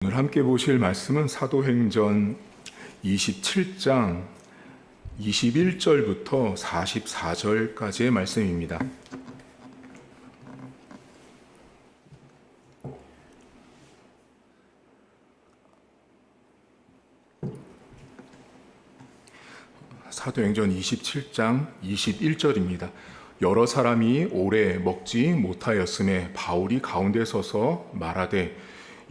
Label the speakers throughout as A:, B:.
A: 오늘 함께 보실 말씀은 사도행전 27장 21절부터 44절까지의 말씀입니다. 사도행전 27장 21절입니다. 여러 사람이 오래 먹지 못하였음에 바울이 가운데 서서 말하되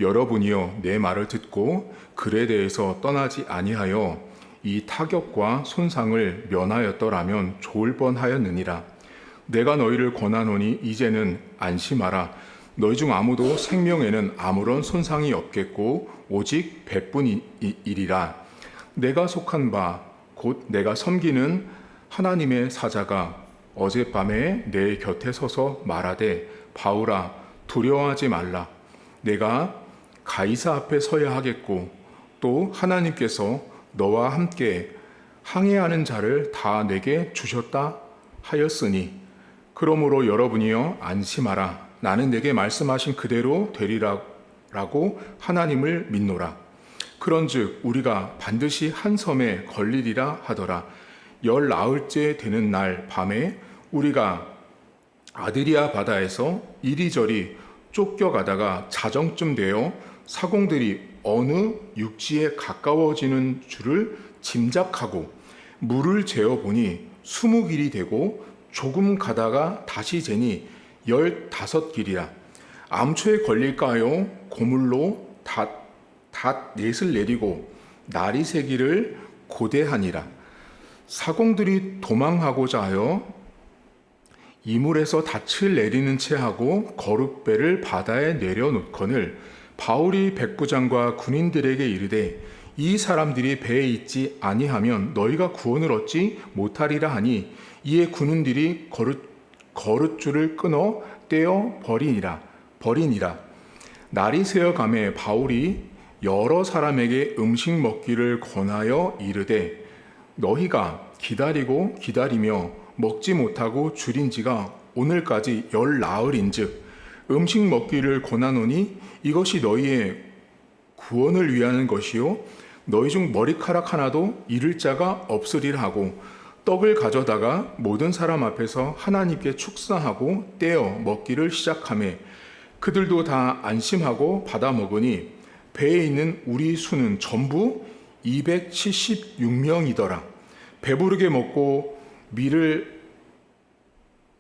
A: 여러분이여 내 말을 듣고 글에 대해서 떠나지 아니하여 이 타격과 손상을 면하였더라면 좋을 뻔하였느니라. 내가 너희를 권하노니 이제는 안심하라. 너희 중 아무도 생명에는 아무런 손상이 없겠고 오직 배뿐이리라. 내가 속한 바 곧 내가 섬기는 하나님의 사자가 어젯밤에 내 곁에 서서 말하되 바울아 두려워하지 말라. 내가 가이사 앞에 서야 하겠고 또 하나님께서 너와 함께 항해하는 자를 다 내게 주셨다 하였으니 그러므로 여러분이여 안심하라. 나는 내게 말씀하신 그대로 되리라고 하나님을 믿노라. 그런즉 우리가 반드시 한 섬에 걸리리라 하더라. 19일째 되는 날 밤에 우리가 아드리아 바다에서 이리저리 쫓겨가다가 자정쯤 되어 사공들이 어느 육지에 가까워지는 줄을 짐작하고 물을 재어보니 20길이 되고 조금 가다가 다시 재니 15길이라. 암초에 걸릴까 하여 고물로 닷넷을 내리고 날이 새기를 고대하니라. 사공들이 도망하고자 하여 이물에서 닻을 내리는 채 하고 거룻배를 바다에 내려놓거늘 바울이 백부장과 군인들에게 이르되 이 사람들이 배에 있지 아니하면 너희가 구원을 얻지 못하리라 하니 이에 군인들이 거룻줄을 끊어 떼어 버리니라. 날이 새어가매 바울이 여러 사람에게 음식 먹기를 권하여 이르되 너희가 기다리고 기다리며 먹지 못하고 줄인 지가 오늘까지 19일인즉 음식 먹기를 권하노니 이것이 너희의 구원을 위하는 것이요 너희 중 머리카락 하나도 잃을 자가 없으리라 하고 떡을 가져다가 모든 사람 앞에서 하나님께 축사하고 떼어 먹기를 시작하며 그들도 다 안심하고 받아 먹으니 배에 있는 우리 수는 전부 276명이더라. 배부르게 먹고 밀을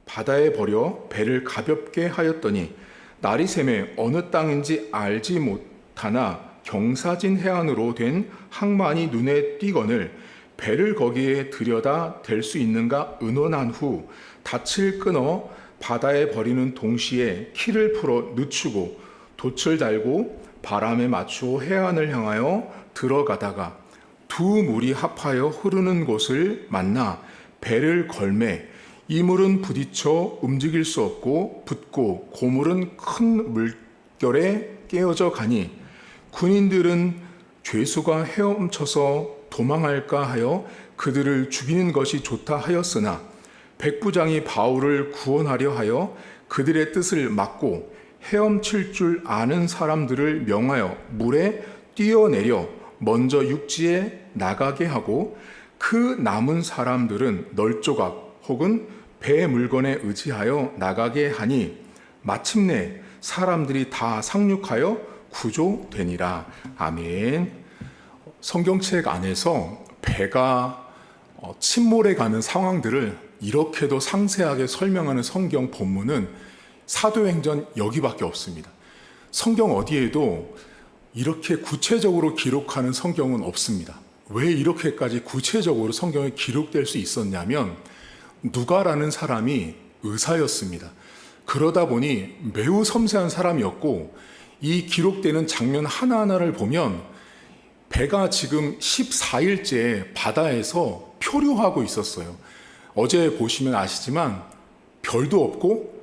A: 바다에 버려 배를 가볍게 하였더니 날이 새매 어느 땅인지 알지 못하나 경사진 해안으로 된 항만이 눈에 띄거늘 배를 거기에 들여다 댈 수 있는가 의논한 후 닻을 끊어 바다에 버리는 동시에 키를 풀어 늦추고 돛을 달고 바람에 맞추어 해안을 향하여 들어가다가 두 물이 합하여 흐르는 곳을 만나 배를 걸매 이 물은 부딪혀 움직일 수 없고 붓고 고물은 큰 물결에 깨어져 가니 군인들은 죄수가 헤엄쳐서 도망할까 하여 그들을 죽이는 것이 좋다 하였으나 백부장이 바울을 구원하려 하여 그들의 뜻을 막고 헤엄칠 줄 아는 사람들을 명하여 물에 뛰어내려 먼저 육지에 나가게 하고 그 남은 사람들은 널조각 혹은 배 물건에 의지하여 나가게 하니 마침내 사람들이 다 상륙하여 구조되니라. 아멘. 성경책 안에서 배가 침몰해 가는 상황들을 이렇게도 상세하게 설명하는 성경 본문은 사도행전 여기밖에 없습니다. 성경 어디에도 이렇게 구체적으로 기록하는 성경은 없습니다. 왜 이렇게까지 구체적으로 성경에 기록될 수 있었냐면 누가라는 사람이 의사였습니다. 그러다 보니 매우 섬세한 사람이었고 이 기록되는 장면 하나하나를 보면 배가 지금 14일째 바다에서 표류하고 있었어요. 어제 보시면 아시지만 별도 없고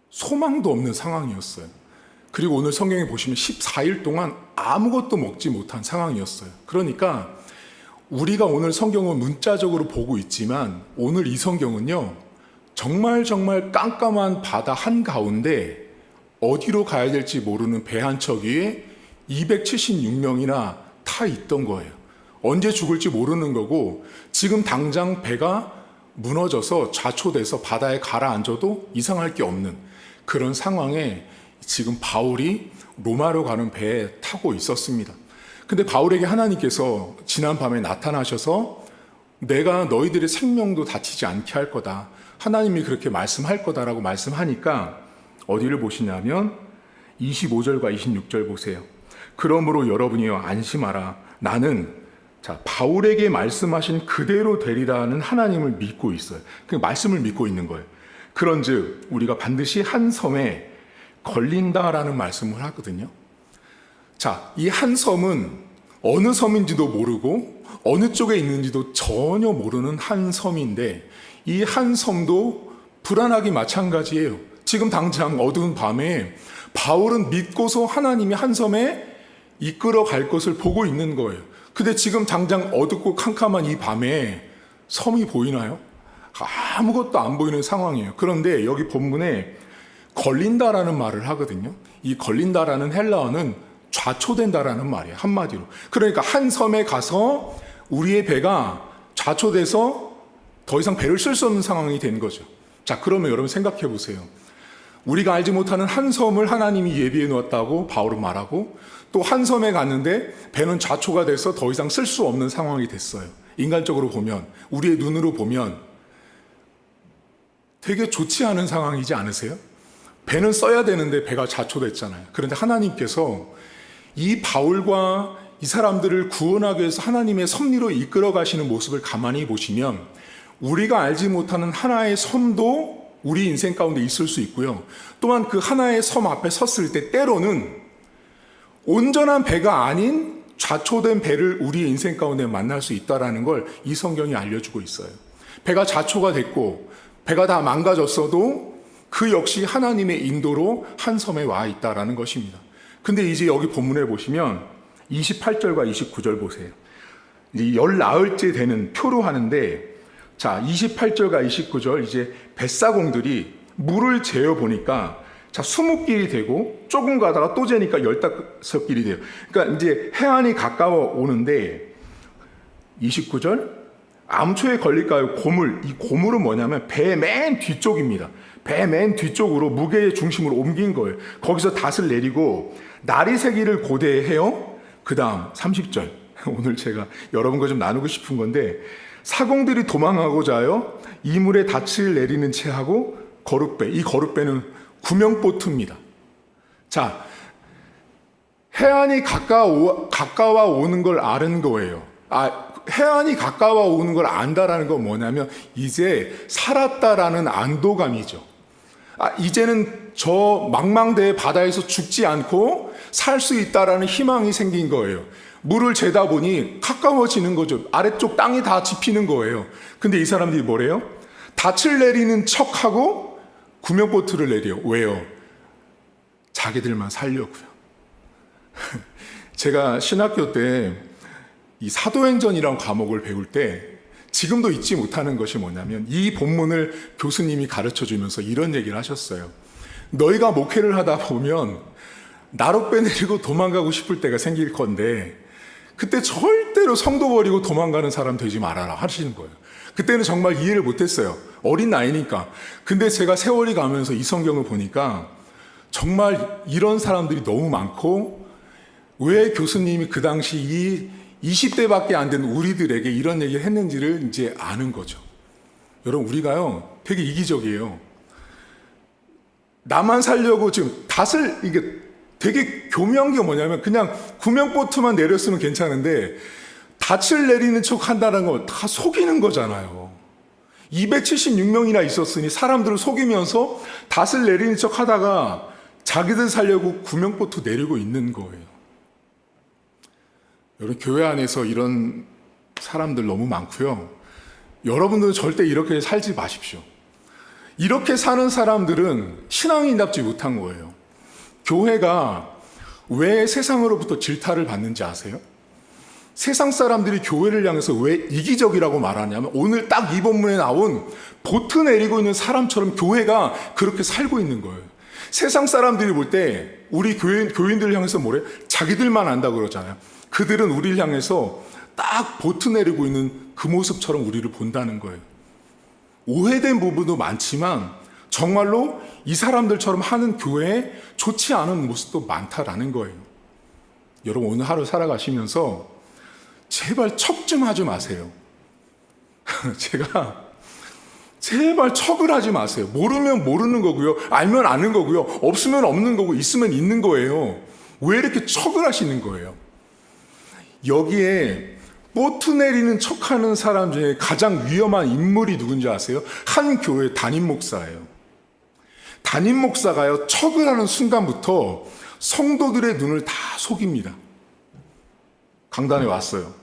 A: 소망도 없는 상황이었어요. 그리고 오늘 성경에 보시면 14일 동안 아무것도 먹지 못한 상황이었어요. 그러니까 우리가 오늘 성경은 문자적으로 보고 있지만 오늘 이 성경은요 정말 깜깜한 바다 한가운데 어디로 가야 될지 모르는 배 한 척 위에 276명이나 타 있던 거예요. 언제 죽을지 모르는 거고 지금 당장 배가 무너져서 좌초돼서 바다에 가라앉아도 이상할 게 없는 그런 상황에 지금 바울이 로마로 가는 배에 타고 있었습니다. 근데 바울에게 하나님께서 지난 밤에 나타나셔서 내가 너희들의 생명도 다치지 않게 할 거다. 하나님이 그렇게 말씀할 거다라고 말씀하니까 어디를 보시냐면 25절과 26절 보세요. 그러므로 여러분이여 안심하라. 나는 바울에게 말씀하신 그대로 되리라는 하나님을 믿고 있어요. 그 말씀을 믿고 있는 거예요. 그런즉 우리가 반드시 한 섬에 걸린다라는 말씀을 하거든요. 이 한 섬은 어느 섬인지도 모르고 어느 쪽에 있는지도 전혀 모르는 한 섬인데 이 한 섬도 불안하기 마찬가지예요. 지금 당장 어두운 밤에 바울은 믿고서 하나님이 한 섬에 이끌어 갈 것을 보고 있는 거예요. 근데 지금 당장 어둡고 캄캄한 이 밤에 섬이 보이나요? 아무것도 안 보이는 상황이에요. 그런데 여기 본문에 걸린다라는 말을 하거든요. 이 걸린다라는 헬라어는 좌초된다라는 말이에요. 한마디로. 그러니까 한 섬에 가서 우리의 배가 좌초돼서 더 이상 배를 쓸 수 없는 상황이 된 거죠. 그러면 여러분 생각해 보세요. 우리가 알지 못하는 한 섬을 하나님이 예비해 놓았다고 바울은 말하고 또 한 섬에 갔는데 배는 좌초가 돼서 더 이상 쓸 수 없는 상황이 됐어요. 인간적으로 보면, 우리의 눈으로 보면 되게 좋지 않은 상황이지 않으세요? 배는 써야 되는데 배가 좌초됐잖아요. 그런데 하나님께서 이 바울과 이 사람들을 구원하기 위해서 하나님의 섭리로 이끌어 가시는 모습을 가만히 보시면 우리가 알지 못하는 하나의 섬도 우리 인생 가운데 있을 수 있고요. 또한 그 하나의 섬 앞에 섰을 때 때로는 온전한 배가 아닌 좌초된 배를 우리의 인생 가운데 만날 수 있다는 걸 이 성경이 알려주고 있어요. 배가 좌초가 됐고 배가 다 망가졌어도 그 역시 하나님의 인도로 한 섬에 와 있다는 것입니다. 근데 이제 여기 본문에 보시면 28절과 29절 보세요. 이제 열 나흘째 되는 표로 하는데 28절과 29절 이제 뱃사공들이 물을 재어 보니까 20길이 되고 조금 가다가 또 재니까 15길이 돼요. 그러니까 이제 해안이 가까워 오는데 29절 암초에 걸릴까요? 고물. 이 고물은 뭐냐면 배 맨 뒤쪽입니다. 배 맨 뒤쪽으로 무게의 중심을 옮긴 거예요. 거기서 닷을 내리고 나리새기를 고대해요. 그 다음 30절. 오늘 제가 여러분과 좀 나누고 싶은 건데 사공들이 도망하고자 하여 이물에 닻을 내리는 채 하고 거룻배. 이 거룻배는 구명보트입니다. 해안이 가까워 오는 걸 아는 거예요. 해안이 가까워 오는 걸 안다라는 건 뭐냐면 이제 살았다라는 안도감이죠. 이제는 저 망망대해 바다에서 죽지 않고 살 수 있다라는 희망이 생긴 거예요. 물을 재다 보니 가까워지는 거죠. 아래쪽 땅이 다 짚히는 거예요. 근데 이 사람들이 뭐래요? 닻을 내리는 척하고 구명보트를 내려. 왜요? 자기들만 살려고요. 제가 신학교 때 이 사도행전이라는 과목을 배울 때 지금도 잊지 못하는 것이 뭐냐면 이 본문을 교수님이 가르쳐 주면서 이런 얘기를 하셨어요. 너희가 목회를 하다 보면 나로 빼내리고 도망가고 싶을 때가 생길 건데 그때 절대로 성도 버리고 도망가는 사람 되지 말아라 하시는 거예요. 그때는 정말 이해를 못했어요. 어린 나이니까. 근데 제가 세월이 가면서 이 성경을 보니까 정말 이런 사람들이 너무 많고 왜 교수님이 그 당시 이 20대밖에 안 된 우리들에게 이런 얘기를 했는지를 이제 아는 거죠. 여러분 우리가요 되게 이기적이에요. 나만 살려고 지금 닷을 이게 되게 교묘한 게 뭐냐면 그냥 구명보트만 내렸으면 괜찮은데 닻을 내리는 척 한다는 건 다 속이는 거잖아요. 276명이나 있었으니 사람들을 속이면서 닷을 내리는 척 하다가 자기들 살려고 구명보트 내리고 있는 거예요. 여러분 교회 안에서 이런 사람들 너무 많고요. 여러분들은 절대 이렇게 살지 마십시오. 이렇게 사는 사람들은 신앙인답지 못한 거예요. 교회가 왜 세상으로부터 질타를 받는지 아세요? 세상 사람들이 교회를 향해서 왜 이기적이라고 말하냐면 오늘 딱 이 본문에 나온 보트 내리고 있는 사람처럼 교회가 그렇게 살고 있는 거예요. 세상 사람들이 볼 때 우리 교인들을 향해서 뭐래? 자기들만 안다고 그러잖아요. 그들은 우리를 향해서 딱 보트 내리고 있는 그 모습처럼 우리를 본다는 거예요. 오해된 부분도 많지만 정말로 이 사람들처럼 하는 교회에 좋지 않은 모습도 많다라는 거예요. 여러분, 오늘 하루 살아가시면서 제발 척 좀 하지 마세요. 제발 척을 하지 마세요. 모르면 모르는 거고요. 알면 아는 거고요. 없으면 없는 거고 있으면 있는 거예요. 왜 이렇게 척을 하시는 거예요? 여기에 보트 내리는 척하는 사람 중에 가장 위험한 인물이 누군지 아세요? 한 교회 담임 목사예요. 담임 목사가요, 척을 하는 순간부터 성도들의 눈을 다 속입니다. 강단에 왔어요.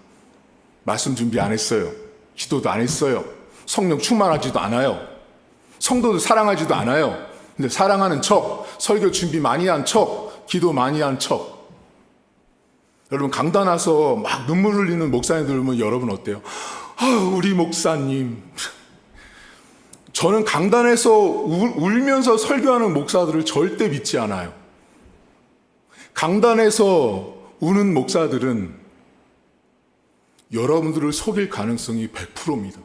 A: 말씀 준비 안 했어요. 기도도 안 했어요. 성령 충만하지도 않아요. 성도들 사랑하지도 않아요. 근데 사랑하는 척, 설교 준비 많이 한 척, 기도 많이 한 척. 여러분, 강단 와서 막 눈물 흘리는 목사님들 보면 여러분 어때요? 우리 목사님. 저는 강단에서 울면서 설교하는 목사들을 절대 믿지 않아요. 강단에서 우는 목사들은 여러분들을 속일 가능성이 100%입니다.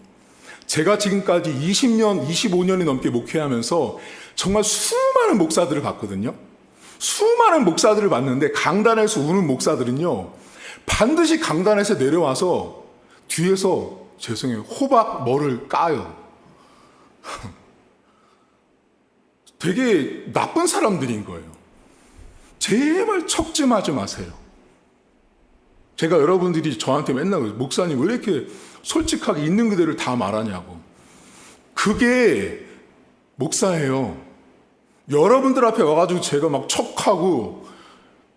A: 제가 지금까지 20년, 25년이 넘게 목회하면서 정말 수많은 목사들을 봤거든요. 수많은 목사들을 봤는데 강단에서 우는 목사들은요, 반드시 강단에서 내려와서 뒤에서 죄송해요, 호박 뭐를 까요. 되게 나쁜 사람들인 거예요. 제발 척 좀 하지 마세요. 제가 여러분들이 저한테 맨날 목사님 왜 이렇게 솔직하게 있는 그대로 다 말하냐고. 그게 목사예요. 여러분들 앞에 와가지고 제가 막 척하고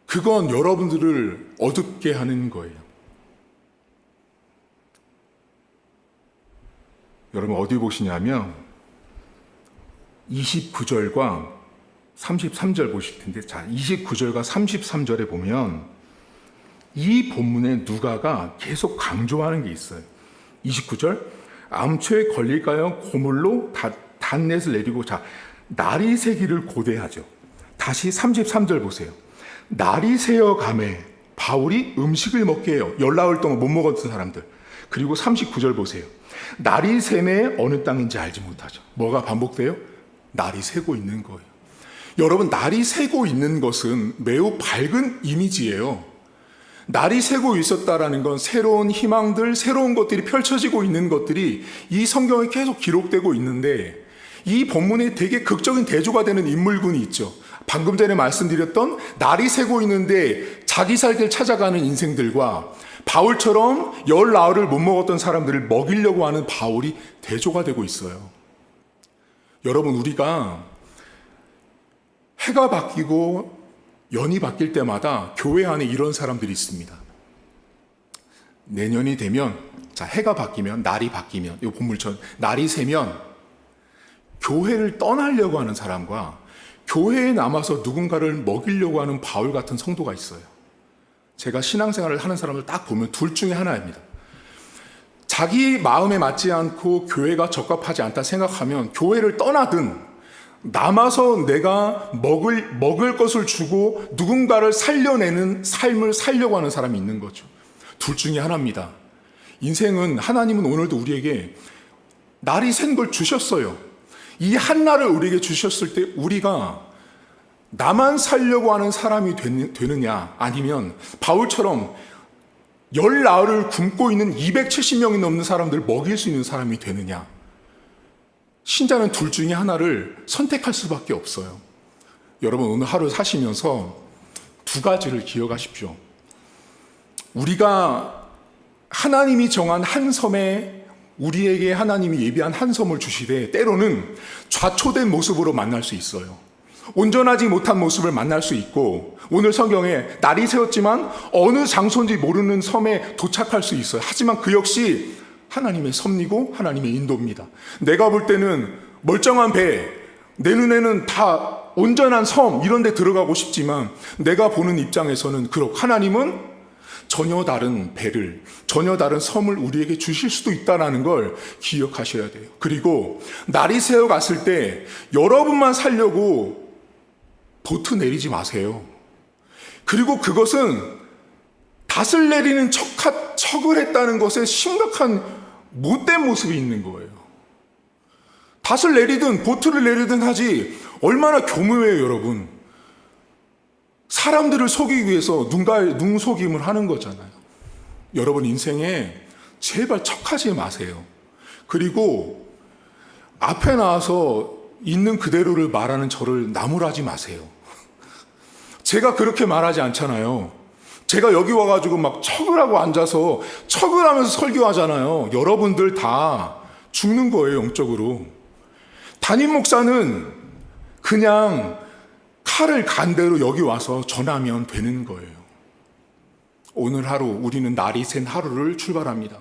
A: 그건 여러분들을 어둡게 하는 거예요. 여러분 어디 보시냐면 29절과 33절 보실 텐데, 자, 29절과 33절에 보면 이 본문에 누가가 계속 강조하는 게 있어요. 29절, 암초에 걸릴까요? 고물로 단넷을 내리고, 자, 날이 새기를 고대하죠. 다시 33절 보세요. 날이 새어 가매 바울이 음식을 먹게 해요. 열나흘 동안 못 먹었던 사람들. 그리고 39절 보세요. 날이 새매 어느 땅인지 알지 못하죠. 뭐가 반복돼요? 날이 새고 있는 거예요. 여러분, 날이 새고 있는 것은 매우 밝은 이미지예요. 날이 새고 있었다라는 건 새로운 희망들, 새로운 것들이 펼쳐지고 있는 것들이 이 성경에 계속 기록되고 있는데, 이 본문에 되게 극적인 대조가 되는 인물군이 있죠. 방금 전에 말씀드렸던 날이 새고 있는데 자기 살 길 찾아가는 인생들과 바울처럼 열 나흘을 못 먹었던 사람들을 먹이려고 하는 바울이 대조가 되고 있어요. 여러분, 우리가 해가 바뀌고 연이 바뀔 때마다 교회 안에 이런 사람들이 있습니다. 내년이 되면, 자, 해가 바뀌면, 날이 바뀌면, 이 본물처럼 날이 새면 교회를 떠나려고 하는 사람과 교회에 남아서 누군가를 먹이려고 하는 바울 같은 성도가 있어요. 제가 신앙생활을 하는 사람을 딱 보면 둘 중에 하나입니다. 자기 마음에 맞지 않고 교회가 적합하지 않다 생각하면 교회를 떠나든 남아서 내가 먹을 것을 주고 누군가를 살려내는 삶을 살려고 하는 사람이 있는 거죠. 둘 중에 하나입니다. 인생은, 하나님은 오늘도 우리에게 날이 샌 걸 주셨어요. 이 한날을 우리에게 주셨을 때 우리가 나만 살려고 하는 사람이 되느냐, 아니면 바울처럼 열 나흘을 굶고 있는 270명이 넘는 사람들을 먹일 수 있는 사람이 되느냐. 신자는 둘 중에 하나를 선택할 수밖에 없어요. 여러분, 오늘 하루 사시면서 두 가지를 기억하십시오. 우리가 하나님이 정한 한 섬에 우리에게 하나님이 예비한 한 섬을 주시되 때로는 좌초된 모습으로 만날 수 있어요. 온전하지 못한 모습을 만날 수 있고, 오늘 성경에 날이 새었지만 어느 장소인지 모르는 섬에 도착할 수 있어요. 하지만 그 역시 하나님의 섭리고 하나님의 인도입니다. 내가 볼 때는 멀쩡한 배, 내 눈에는 다 온전한 섬 이런 데 들어가고 싶지만 내가 보는 입장에서는 그렇고, 하나님은 전혀 다른 배를, 전혀 다른 섬을 우리에게 주실 수도 있다는 걸 기억하셔야 돼요. 그리고 날이 새어 갔을 때 여러분만 살려고 보트 내리지 마세요. 그리고 그것은 닷을 내리는 척을 했다는 것에 심각한 못된 모습이 있는 거예요. 닷을 내리든 보트를 내리든 하지 얼마나 교묘해요, 여러분. 사람들을 속이기 위해서 눈속임을 하는 거잖아요. 여러분 인생에 제발 척하지 마세요. 그리고 앞에 나와서 있는 그대로를 말하는 저를 나무라지 마세요. 제가 그렇게 말하지 않잖아요. 제가 여기 와가지고 막 척을 하고 앉아서 척을 하면서 설교하잖아요. 여러분들 다 죽는 거예요, 영적으로. 담임 목사는 그냥 칼을 간 대로 여기 와서 전하면 되는 거예요. 오늘 하루 우리는 날이 샌 하루를 출발합니다.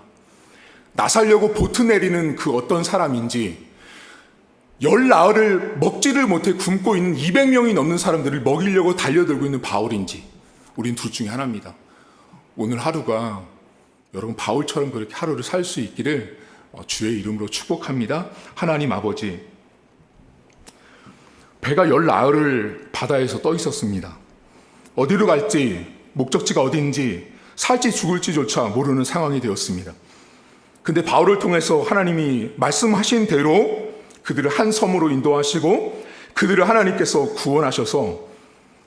A: 나 살려고 보트 내리는 그 어떤 사람인지, 열 나흘을 먹지를 못해 굶고 있는 200명이 넘는 사람들을 먹이려고 달려들고 있는 바울인지, 우린 둘 중에 하나입니다. 오늘 하루가 여러분 바울처럼 그렇게 하루를 살 수 있기를 주의 이름으로 축복합니다. 하나님 아버지, 배가 열 나흘을 바다에서 떠 있었습니다. 어디로 갈지, 목적지가 어디인지, 살지 죽을지조차 모르는 상황이 되었습니다. 근데 바울을 통해서 하나님이 말씀하신 대로 그들을 한 섬으로 인도하시고 그들을 하나님께서 구원하셔서,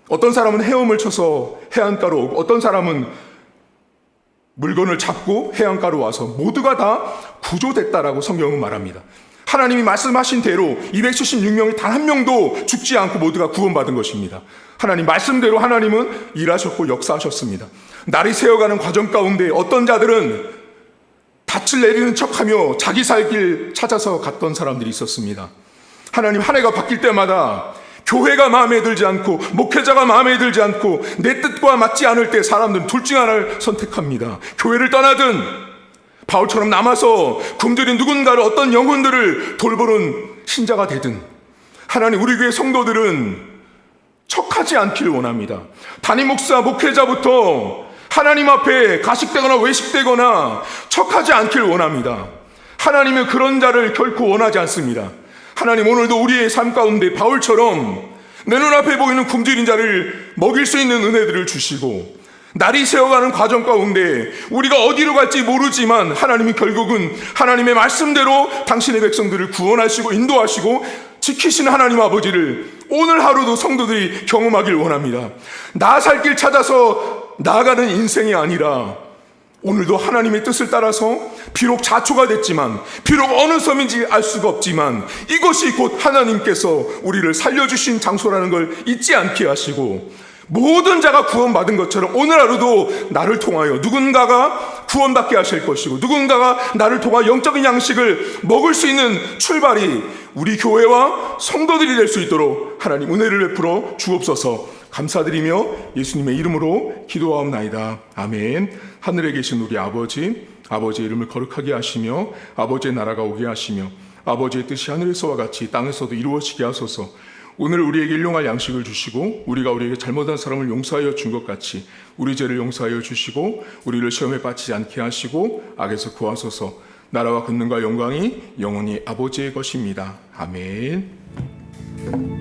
A: 어떤 사람은 헤엄을 쳐서 해안가로 오고 어떤 사람은 물건을 잡고 해안가로 와서 모두가 다 구조됐다라고 성경은 말합니다. 하나님이 말씀하신 대로 276명이 단 한 명도 죽지 않고 모두가 구원받은 것입니다. 하나님 말씀대로 하나님은 일하셨고 역사하셨습니다. 날이 새어가는 과정 가운데 어떤 자들은 닻을 내리는 척하며 자기 살 길 찾아서 갔던 사람들이 있었습니다. 하나님, 한 해가 바뀔 때마다 교회가 마음에 들지 않고 목회자가 마음에 들지 않고 내 뜻과 맞지 않을 때 사람들은 둘 중 하나를 선택합니다. 교회를 떠나든 바울처럼 남아서 굶주린 누군가를, 어떤 영혼들을 돌보는 신자가 되든, 하나님, 우리 교회 성도들은 척하지 않기를 원합니다. 담임 목사, 목회자부터 하나님 앞에 가식되거나 외식되거나 척하지 않기를 원합니다. 하나님은 그런 자를 결코 원하지 않습니다. 하나님, 오늘도 우리의 삶 가운데 바울처럼 내 눈앞에 보이는 굶주린 자를 먹일 수 있는 은혜들을 주시고, 날이 새어가는 과정 가운데 우리가 어디로 갈지 모르지만 하나님이 결국은 하나님의 말씀대로 당신의 백성들을 구원하시고 인도하시고 지키시는 하나님 아버지를 오늘 하루도 성도들이 경험하길 원합니다. 나 살 길 찾아서 나아가는 인생이 아니라 오늘도 하나님의 뜻을 따라서 비록 자초가 됐지만, 비록 어느 섬인지 알 수가 없지만 이것이 곧 하나님께서 우리를 살려주신 장소라는 걸 잊지 않게 하시고, 모든 자가 구원받은 것처럼 오늘 하루도 나를 통하여 누군가가 구원받게 하실 것이고, 누군가가 나를 통하 영적인 양식을 먹을 수 있는 출발이 우리 교회와 성도들이 될 수 있도록 하나님 은혜를 베풀어 주옵소서. 감사드리며 예수님의 이름으로 기도하옵나이다. 아멘. 하늘에 계신 우리 아버지, 아버지의 이름을 거룩하게 하시며 아버지의 나라가 오게 하시며 아버지의 뜻이 하늘에서와 같이 땅에서도 이루어지게 하소서. 오늘 우리에게 일용할 양식을 주시고 우리가 우리에게 잘못한 사람을 용서하여 준 것 같이 우리 죄를 용서하여 주시고 우리를 시험에 빠지지 않게 하시고 악에서 구하소서. 나라와 권능과 영광이 영원히 아버지의 것입니다. 아멘.